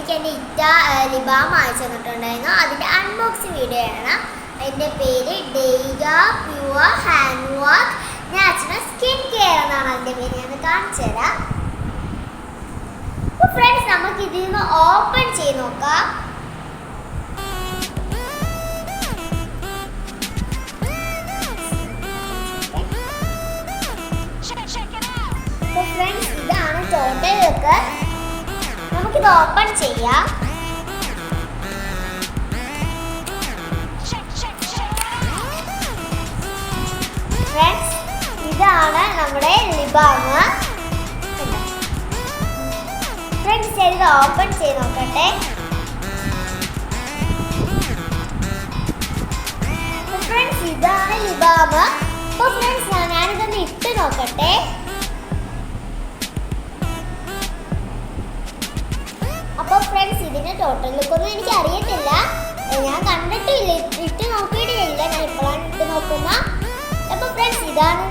എനിക്ക് എൻ്റെ ഇറ്റ ലിബാം അയച്ചു തന്നിട്ടുണ്ടായിരുന്നു. അതിൻ്റെ അൺബോക്സിങ് വീഡിയോ ആണ്. അതിൻ്റെ പേര് Deyga pure hand wash natural skin care എന്നാണ് അതിൻ്റെ പേര്. ഞാൻ കാണിച്ചു തരാം. അപ്പോൾ ഫ്രണ്ട്സ് നമുക്ക് ഇതിൽ നിന്ന് ഓപ്പൺ ചെയ്ത് നോക്കാം. അപ്പോൾ ഫ്രണ്ട്സ് ഇതാണ് ടോട്ടൽ ലുക്ക്. നമുക്കിത് ഓപ്പൺ ചെയ്യാം. ഫ്രണ്ട്സ് ഇതാണ് നമ്മുടെ ലിബാം. ഫ്രണ്ട്സ് ഇത് ഓപ്പൺ ചെയ്ത് നോക്കട്ടെ. ഫ്രണ്ട്സ് ഇതാണ് ലിബാം. അപ്പോൾ ഫ്രണ്ട്സ് ഞാനിതൊന്ന് ഇട്ട് നോക്കട്ടെ. അപ്പോൾ ഫ്രണ്ട്സ് ഇതിൻ്റെ ടോട്ടൽ ലുക്കൊന്നും എനിക്ക് അറിയത്തില്ല, ഞാൻ കണ്ടിട്ടില്ല, ഇട്ട് നോക്കിയിട്ടില്ല. ഞാൻ ഇപ്പോഴാണ് ഇട്ട് നോക്കുന്നത്. അപ്പോൾ ഫ്രണ്ട്സ് ഇതാണ്